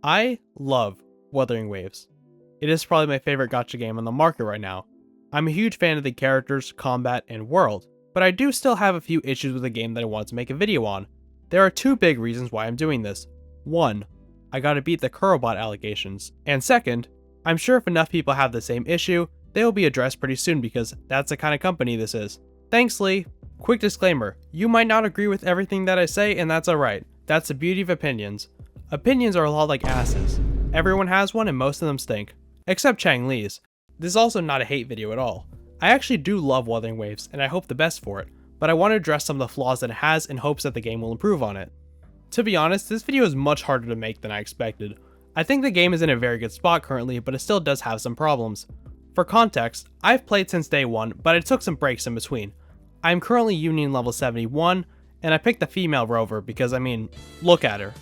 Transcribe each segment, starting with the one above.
I love Wuthering Waves. It is probably my favorite gacha game on the market right now. I'm a huge fan of the characters, combat, and world, but I do still have a few issues with the game that I want to make a video on. There are two big reasons why I'm doing this. One, I gotta beat the Kurobot allegations, and second, I'm sure if enough people have the same issue, they will be addressed pretty soon because that's the kind of company this is. Thanks, Lee. Quick disclaimer, you might not agree with everything that I say, and that's alright. That's the beauty of opinions. Opinions are a lot like asses. Everyone has one and most of them stink. Except Chang Lee's. This is also not a hate video at all. I actually do love Wuthering Waves, and I hope the best for it, but I want to address some of the flaws that it has in hopes that the game will improve on it. To be honest, this video is much harder to make than I expected. I think the game is in a very good spot currently, but it still does have some problems. For context, I've played since day one, but I took some breaks in between. I am currently Union level 71, and I picked the female Rover because, look at her.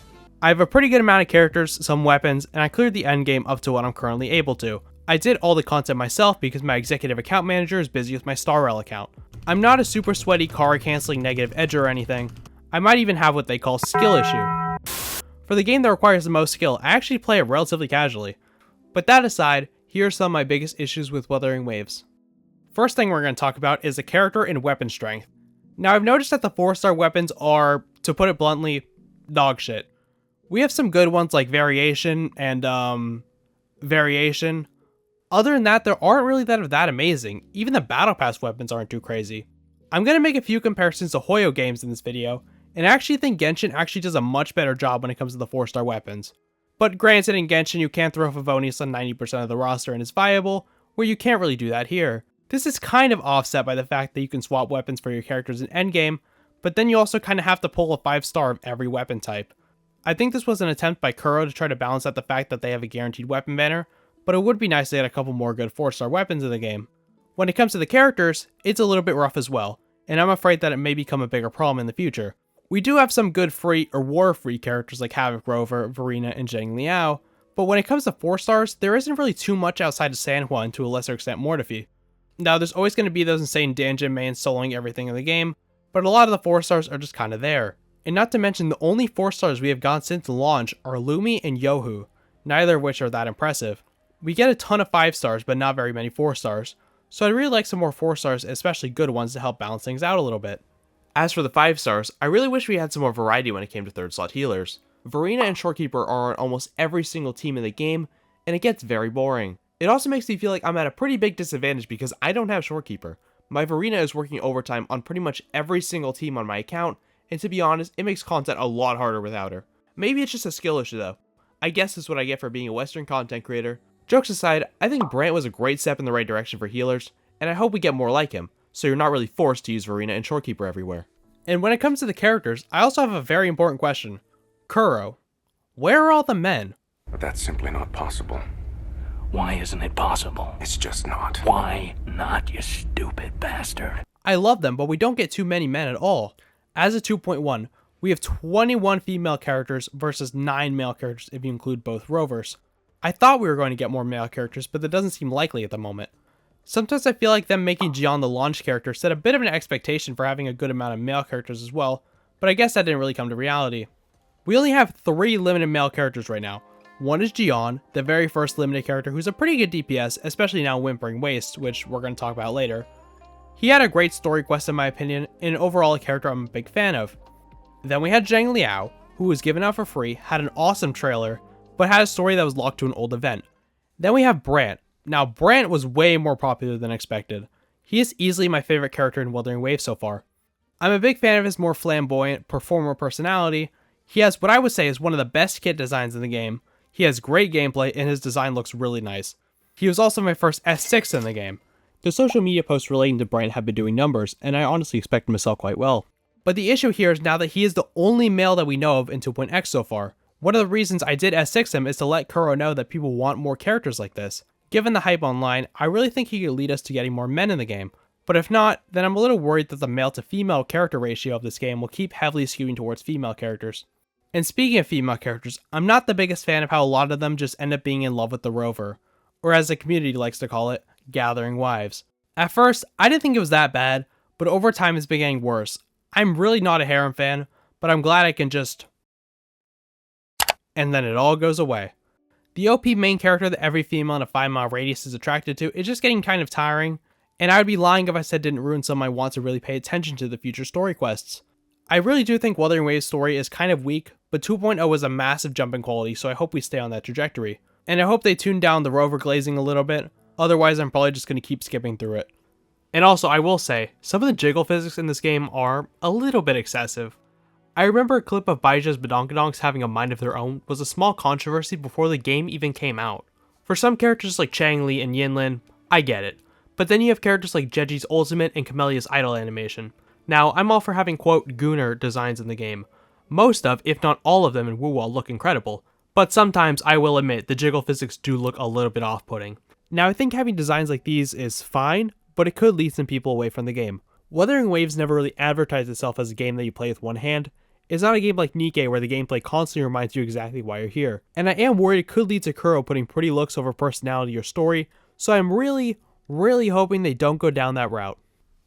I have a pretty good amount of characters, some weapons, and I cleared the endgame up to what I'm currently able to. I did all the content myself because my executive account manager is busy with my StarRel account. I'm not a super sweaty car cancelling negative edge or anything. I might even have what they call skill issue. For the game that requires the most skill, I actually play it relatively casually. But that aside, here are some of my biggest issues with Wuthering Waves. First thing we're going to talk about is the character and weapon strength. Now I've noticed that the 4-star weapons are, to put it bluntly, dog shit. We have some good ones like Variation and, Variation. Other than that, there aren't really that amazing. Even the Battle Pass weapons aren't too crazy. I'm going to make a few comparisons to Hoyo games in this video, and I actually think Genshin actually does a much better job when it comes to the 4-star weapons. But granted, in Genshin you can throw Favonius on 90% of the roster and it's viable, where you can't really do that here. This is kind of offset by the fact that you can swap weapons for your characters in endgame, but then you also kind of have to pull a 5-star of every weapon type. I think this was an attempt by Kuro to try to balance out the fact that they have a guaranteed weapon banner, but it would be nice to get a couple more good 4-star weapons in the game. When it comes to the characters, it's a little bit rough as well, and I'm afraid that it may become a bigger problem in the future. We do have some good free or war-free characters like Havoc, Rover, Verena, and Zheng Liao, but when it comes to 4-stars, there isn't really too much outside of San Juan, to a lesser extent Mortefi. Now, there's always going to be those insane Danjin mains soloing everything in the game, but a lot of the 4-stars are just kind of there. And not to mention, the only 4-stars we have gotten since launch are Lumi and Yohu, neither of which are that impressive. We get a ton of 5-stars, but not very many 4-stars, so I'd really like some more 4-stars, especially good ones, to help balance things out a little bit. As for the 5-stars, I really wish we had some more variety when it came to 3rd slot healers. Verena and Shorekeeper are on almost every single team in the game, and it gets very boring. It also makes me feel like I'm at a pretty big disadvantage because I don't have Shorekeeper. My Verena is working overtime on pretty much every single team on my account, and to be honest, it makes content a lot harder without her. Maybe it's just a skill issue though. I guess that's what I get for being a Western content creator. Jokes aside, I think Brant was a great step in the right direction for healers, and I hope we get more like him, so you're not really forced to use Verena and Shorekeeper everywhere. And when it comes to the characters, I also have a very important question. Kuro, where are all the men? But that's simply not possible. Why isn't it possible? It's just not. Why not, you stupid bastard? I love them, but we don't get too many men at all. As a 2.1, we have 21 female characters versus 9 male characters if you include both Rovers. I thought we were going to get more male characters, but that doesn't seem likely at the moment. Sometimes I feel like them making Jian the launch character set a bit of an expectation for having a good amount of male characters as well, but I guess that didn't really come to reality. We only have 3 limited male characters right now. One is Jian, the very first limited character who's a pretty good DPS, especially now Whimpering Wastes, which we're going to talk about later. He had a great story quest in my opinion, and overall a character I'm a big fan of. Then we had Zheng Liao, who was given out for free, had an awesome trailer, but had a story that was locked to an old event. Then we have Brant. Now Brant was way more popular than expected. He is easily my favorite character in Wuthering Waves so far. I'm a big fan of his more flamboyant, performer personality. He has what I would say is one of the best kit designs in the game. He has great gameplay and his design looks really nice. He was also my first S6 in the game. The social media posts relating to Brant have been doing numbers, and I honestly expect him to sell quite well. But the issue here is now that he is the only male that we know of in 2.x so far. One of the reasons I did S6 him is to let Kuro know that people want more characters like this. Given the hype online, I really think he could lead us to getting more men in the game. But if not, then I'm a little worried that the male to female character ratio of this game will keep heavily skewing towards female characters. And speaking of female characters, I'm not the biggest fan of how a lot of them just end up being in love with the Rover, or as the community likes to call it, gathering wives. At first, I didn't think it was that bad, but over time it's been getting worse. I'm really not a harem fan, but I'm glad I can just... and then it all goes away. The OP main character that every female in a 5-mile radius is attracted to is just getting kind of tiring, and I would be lying if I said it didn't ruin some of my want to really pay attention to the future story quests. I really do think Wuthering Waves' story is kind of weak, but 2.0 is a massive jump in quality, so I hope we stay on that trajectory. And I hope they tune down the Rover glazing a little bit, otherwise I'm probably just going to keep skipping through it. And also, I will say, some of the jiggle physics in this game are a little bit excessive. I remember a clip of Baija's Badonkadonks having a mind of their own was a small controversy before the game even came out. For some characters like Chang Li and Yinlin, I get it. But then you have characters like Jeji's Ultimate and Camelia's Idol animation. Now, I'm all for having quote gooner designs in the game. Most of, if not all of them in Wuwa look incredible, but sometimes I will admit the jiggle physics do look a little bit off-putting. Now, I think having designs like these is fine, but it could lead some people away from the game. Wuthering Waves never really advertised itself as a game that you play with one hand. It's not a game like Nikke where the gameplay constantly reminds you exactly why you're here. And I am worried it could lead to Kuro putting pretty looks over personality or story, so I'm really hoping they don't go down that route.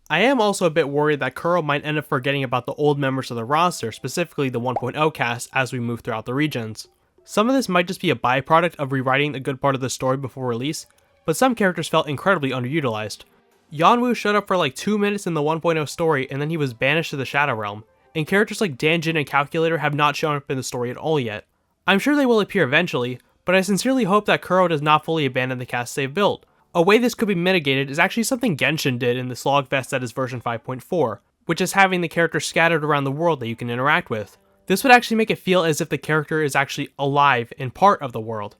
I am also a bit worried that Kuro might end up forgetting about the old members of the roster, specifically the 1.0 cast, as we move throughout the regions. Some of this might just be a byproduct of rewriting a good part of the story before release, but some characters felt incredibly underutilized. Yanwu showed up for like 2 minutes in the 1.0 story and then he was banished to the Shadow Realm, and characters like Danjin and Calculator have not shown up in the story at all yet. I'm sure they will appear eventually, but I sincerely hope that Kuro does not fully abandon the cast they've built. A way this could be mitigated is actually something Genshin did in the Slogfest that is version 5.4, which is having the character scattered around the world that you can interact with. This would actually make it feel as if the character is actually alive and part of the world.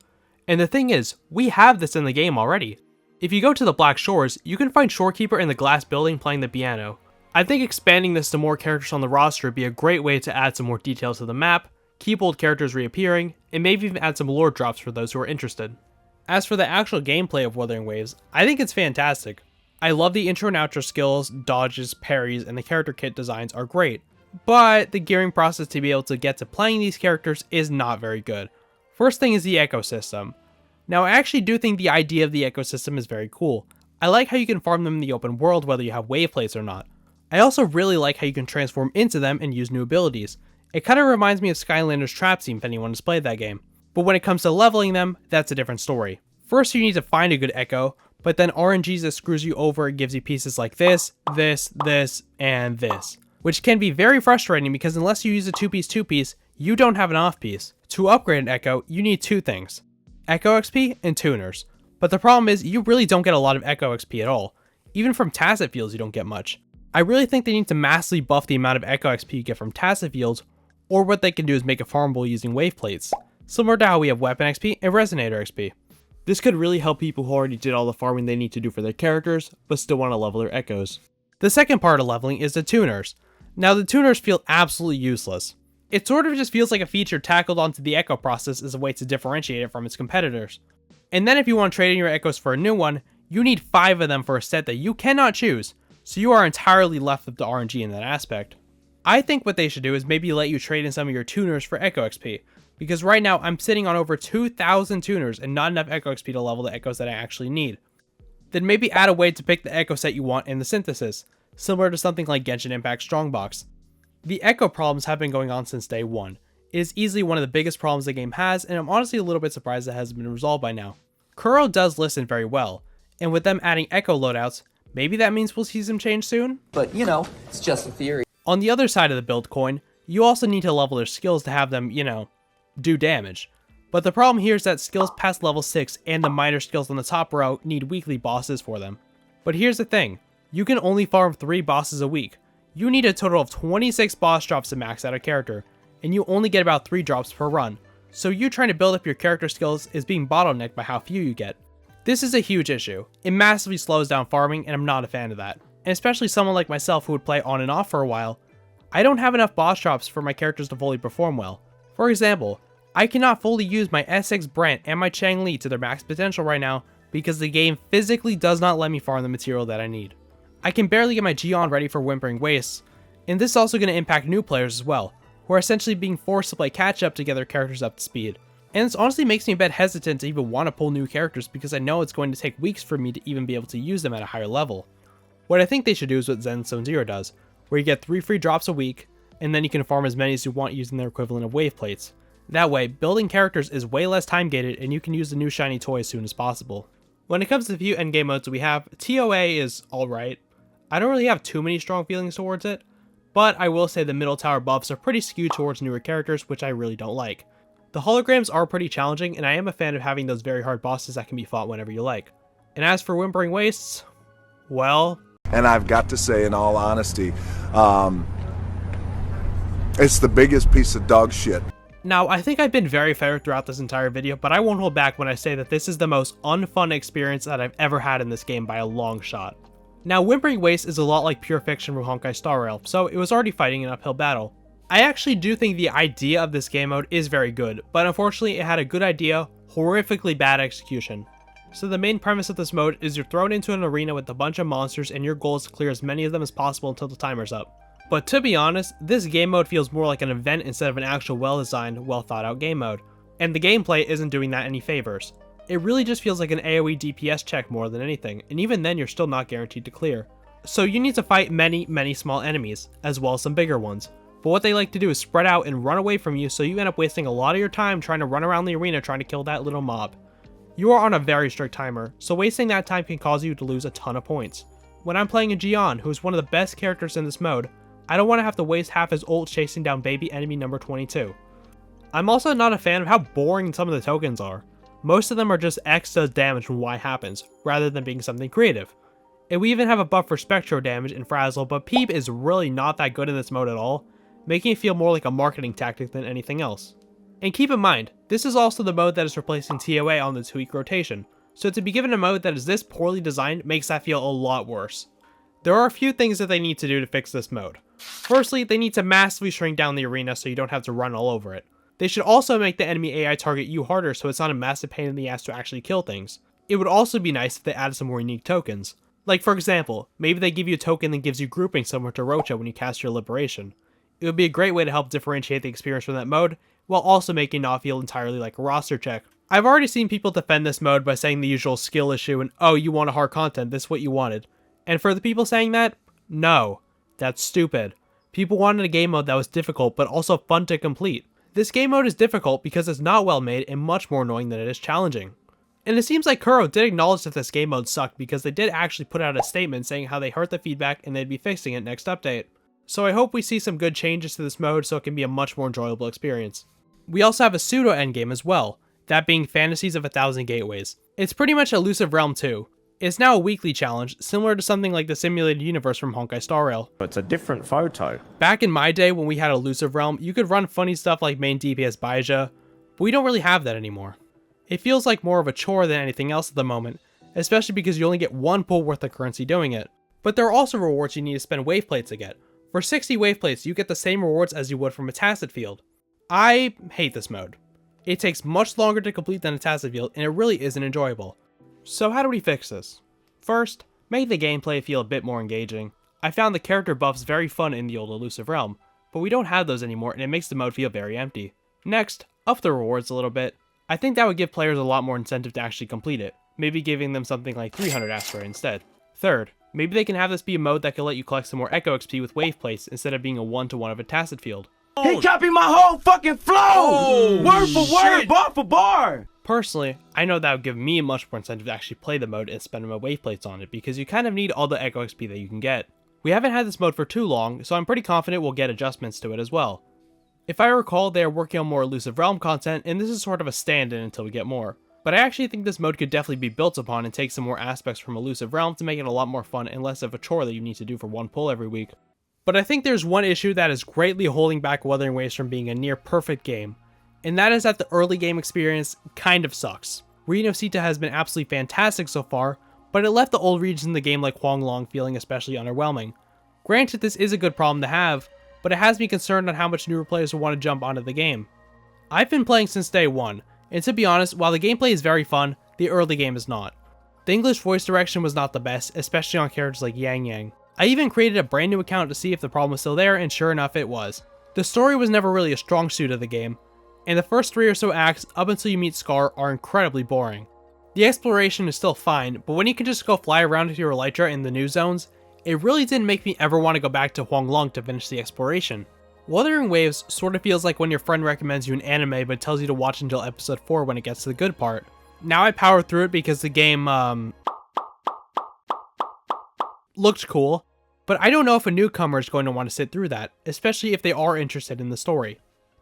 And the thing is, we have this in the game already. If you go to the Black Shores, you can find Shorekeeper in the glass building playing the piano. I think expanding this to more characters on the roster would be a great way to add some more detail to the map, keep old characters reappearing, and maybe even add some lore drops for those who are interested. As for the actual gameplay of Wuthering Waves, I think it's fantastic. I love the intro and outro skills, dodges, parries, and the character kit designs are great, but the gearing process to be able to get to playing these characters is not very good. First thing is the ecosystem. Now I actually do think the idea of the ecosystem is very cool. I like how you can farm them in the open world whether you have wave plates or not. I also really like how you can transform into them and use new abilities. It kind of reminds me of Skylanders Trap Scene if anyone has played that game. But when it comes to leveling them, that's a different story. First you need to find a good echo, but then RNGs that screws you over and gives you pieces like this, and this. Which can be very frustrating because unless you use a 2-piece, you don't have an off-piece. To upgrade an echo, you need two things: Echo XP and tuners. But the problem is, you really don't get a lot of Echo XP at all. Even from tacit fields you don't get much. I really think they need to massively buff the amount of Echo XP you get from tacit fields, or what they can do is make it farmable using wave plates, similar to how we have Weapon XP and Resonator XP. This could really help people who already did all the farming they need to do for their characters, but still want to level their echoes. The second part of leveling is the tuners. Now the tuners feel absolutely useless. It sort of just feels like a feature tackled onto the echo process as a way to differentiate it from its competitors. And then if you want to trade in your echoes for a new one, you need 5 of them for a set that you cannot choose, so you are entirely left with the RNG in that aspect. I think what they should do is maybe let you trade in some of your tuners for Echo XP, because right now I'm sitting on over 2,000 tuners and not enough Echo XP to level the echoes that I actually need. Then maybe add a way to pick the echo set you want in the synthesis, similar to something like Genshin Impact Strongbox. The echo problems have been going on since day one. It is easily one of the biggest problems the game has, and I'm honestly a little bit surprised it hasn't been resolved by now. Kuro does listen very well, and with them adding echo loadouts, maybe that means we'll see some change soon? But, you know, it's just a theory. On the other side of the build coin, you also need to level their skills to have them, do damage. But the problem here is that skills past level 6 and the minor skills on the top row need weekly bosses for them. But here's the thing, you can only farm 3 bosses a week. You need a total of 26 boss drops to max out a character, and you only get about 3 drops per run. So you trying to build up your character skills is being bottlenecked by how few you get. This is a huge issue. It massively slows down farming, and I'm not a fan of that. And especially someone like myself who would play on and off for a while, I don't have enough boss drops for my characters to fully perform well. For example, I cannot fully use my S6 Brant and my Chang Li to their max potential right now because the game physically does not let me farm the material that I need. I can barely get my Gion ready for Whimpering Wastes, and this is also going to impact new players as well, who are essentially being forced to play catch up to get their characters up to speed. And this honestly makes me a bit hesitant to even want to pull new characters because I know it's going to take weeks for me to even be able to use them at a higher level. What I think they should do is what Zen Zone Zero does, where you get 3 free drops a week, and then you can farm as many as you want using their equivalent of wave plates. That way, building characters is way less time gated and you can use the new shiny toy as soon as possible. When it comes to the few endgame modes that we have, TOA is alright. I don't really have too many strong feelings towards it, but I will say the middle tower buffs are pretty skewed towards newer characters, which I really don't like. The holograms are pretty challenging, and I am a fan of having those very hard bosses that can be fought whenever you like. And as for Whimpering Wastes, well... And I've got to say, in all honesty, it's the biggest piece of dog shit. Now, I think I've been very fair throughout this entire video, but I won't hold back when I say that this is the most unfun experience that I've ever had in this game by a long shot. Now, Whimpering Wastes is a lot like pure fiction from Honkai Star Rail, so it was already fighting an uphill battle. I actually do think the idea of this game mode is very good, but unfortunately it had a good idea, horrifically bad execution. So the main premise of this mode is you're thrown into an arena with a bunch of monsters and your goal is to clear as many of them as possible until the timer's up. But to be honest, this game mode feels more like an event instead of an actual well-designed, well-thought-out game mode. And the gameplay isn't doing that any favors. It really just feels like an AoE DPS check more than anything, and even then you're still not guaranteed to clear. So you need to fight many small enemies, as well as some bigger ones. But what they like to do is spread out and run away from you, so you end up wasting a lot of your time trying to run around the arena trying to kill that little mob. You are on a very strict timer, so wasting that time can cause you to lose a ton of points. When I'm playing a Gion, who is one of the best characters in this mode, I don't want to have to waste half his ult chasing down baby enemy number 22. I'm also not a fan of how boring some of the tokens are. Most of them are just X does damage when Y happens, rather than being something creative. And we even have a buff for Spectro damage and Frazzle, but Peep is really not that good in this mode at all, making it feel more like a marketing tactic than anything else. And keep in mind, this is also the mode that is replacing TOA on the 2-week rotation, so to be given a mode that is this poorly designed makes that feel a lot worse. There are a few things that they need to do to fix this mode. Firstly, they need to massively shrink down the arena so you don't have to run all over it. They should also make the enemy AI target you harder so it's not a massive pain in the ass to actually kill things. It would also be nice if they added some more unique tokens. Like for example, maybe they give you a token that gives you grouping similar to Rocha when you cast your Liberation. It would be a great way to help differentiate the experience from that mode, while also making it not feel entirely like a roster check. I've already seen people defend this mode by saying the usual skill issue and, oh, you want a hard content, this is what you wanted. And for the people saying that, no, that's stupid. People wanted a game mode that was difficult but also fun to complete. This game mode is difficult because it's not well made and much more annoying than it is challenging. And it seems like Kuro did acknowledge that this game mode sucked because they did actually put out a statement saying how they heard the feedback and they'd be fixing it next update. So I hope we see some good changes to this mode so it can be a much more enjoyable experience. We also have a pseudo endgame as well, that being Fantasies of 1,000 Gateways. It's pretty much Elusive Realm 2. It's now a weekly challenge, similar to something like the Simulated Universe from Honkai Star Rail. It's a different photo. Back in my day when we had Elusive Realm, you could run funny stuff like main DPS Baija, but we don't really have that anymore. It feels like more of a chore than anything else at the moment, especially because you only get one pull worth of currency doing it. But there are also rewards you need to spend wave plates to get. For 60 wave plates, you get the same rewards as you would from a Tacet Field. I hate this mode. It takes much longer to complete than a Tacet Field, and it really isn't enjoyable. So how do we fix this? First, make the gameplay feel a bit more engaging. I found the character buffs very fun in the old Elusive Realm, but we don't have those anymore and it makes the mode feel very empty. Next, up the rewards a little bit. I think that would give players a lot more incentive to actually complete it, maybe giving them something like 300 Asteroid instead. Third, maybe they can have this be a mode that can let you collect some more Echo XP with wave plates instead of being a one-to-one of a Tacet Field. He copied my whole fucking flow! Word for word, bar for bar! Personally, I know that would give me much more incentive to actually play the mode and spend my wave plates on it because you kind of need all the Echo XP that you can get. We haven't had this mode for too long, so I'm pretty confident we'll get adjustments to it as well. If I recall, they are working on more Elusive Realm content, and this is sort of a stand-in until we get more. But I actually think this mode could definitely be built upon and take some more aspects from Elusive Realm to make it a lot more fun and less of a chore that you need to do for one pull every week. But I think there's one issue that is greatly holding back Wuthering Waves from being a near perfect game, and that is that the early game experience kind of sucks. Region of Sita has been absolutely fantastic so far, but it left the old regions in the game like Huanglong feeling especially underwhelming. Granted, this is a good problem to have, but it has me concerned on how much newer players will want to jump onto the game. I've been playing since day one, and to be honest, while the gameplay is very fun, the early game is not. The English voice direction was not the best, especially on characters like Yang Yang. I even created a brand new account to see if the problem was still there, and sure enough it was. The story was never really a strong suit of the game, and the first 3 or so acts up until you meet Scar are incredibly boring. The exploration is still fine, but when you can just go fly around with your Elytra in the new zones, it really didn't make me ever want to go back to Huanglong to finish the exploration. Wuthering Waves sort of feels like when your friend recommends you an anime but tells you to watch until episode 4 when it gets to the good part. Now I powered through it because the game, looked cool, but I don't know if a newcomer is going to want to sit through that, especially if they are interested in the story.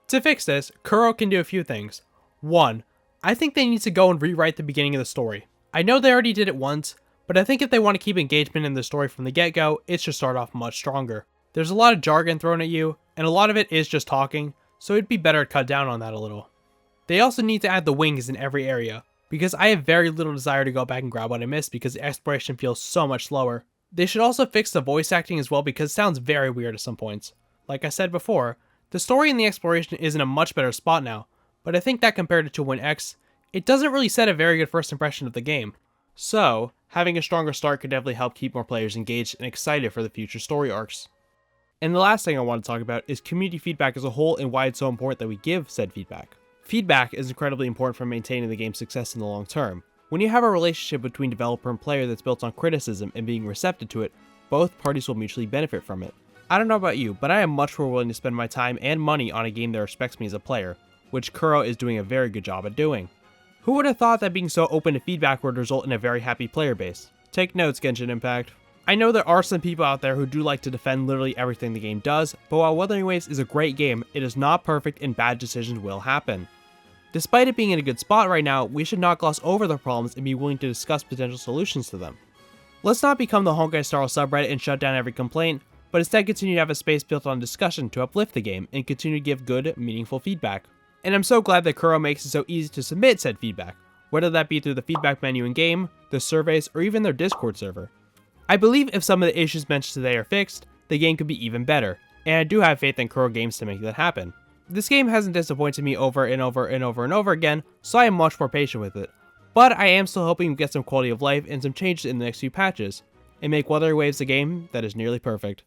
To fix this, Kuro can do a few things. 1. I think they need to go and rewrite the beginning of the story. I know they already did it once, but I think if they want to keep engagement in the story from the get-go, it should start off much stronger. There's a lot of jargon thrown at you, and a lot of it is just talking, so it'd be better to cut down on that a little. They also need to add the wings in every area, because I have very little desire to go back and grab what I missed because the exploration feels so much slower. They should also fix the voice acting as well because it sounds very weird at some points. Like I said before, the story and the exploration is in a much better spot now, but I think that compared to 2.x, it doesn't really set a very good first impression of the game. So, having a stronger start could definitely help keep more players engaged and excited for the future story arcs. And the last thing I want to talk about is community feedback as a whole and why it's so important that we give said feedback. Feedback is incredibly important for maintaining the game's success in the long term. When you have a relationship between developer and player that's built on criticism and being receptive to it, both parties will mutually benefit from it. I don't know about you, but I am much more willing to spend my time and money on a game that respects me as a player, which Kuro is doing a very good job at doing. Who would have thought that being so open to feedback would result in a very happy player base? Take notes, Genshin Impact. I know there are some people out there who do like to defend literally everything the game does, but while Wuthering Waves is a great game, it is not perfect and bad decisions will happen. Despite it being in a good spot right now, we should not gloss over the problems and be willing to discuss potential solutions to them. Let's not become the Honkai Star Rail subreddit and shut down every complaint, but instead continue to have a space built on discussion to uplift the game and continue to give good, meaningful feedback. And I'm so glad that Kuro makes it so easy to submit said feedback, whether that be through the feedback menu in-game, the surveys, or even their Discord server. I believe if some of the issues mentioned today are fixed, the game could be even better, and I do have faith in Kuro Games to make that happen. This game hasn't disappointed me over and over and over and over again, so I am much more patient with it. But I am still hoping to get some quality of life and some changes in the next few patches, and make Wuthering Waves a game that is nearly perfect.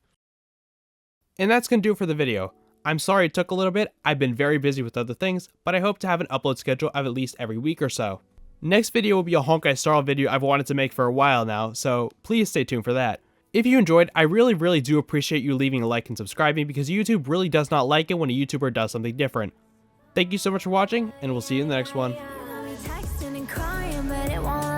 And that's gonna do it for the video. I'm sorry it took a little bit, I've been very busy with other things, but I hope to have an upload schedule of at least every week or so. Next video will be a Honkai Star Rail video I've wanted to make for a while now, so please stay tuned for that. If you enjoyed, I really do appreciate you leaving a like and subscribing because YouTube really does not like it when a YouTuber does something different. Thank you so much for watching, and we'll see you in the next one. Texting and crying, but it won't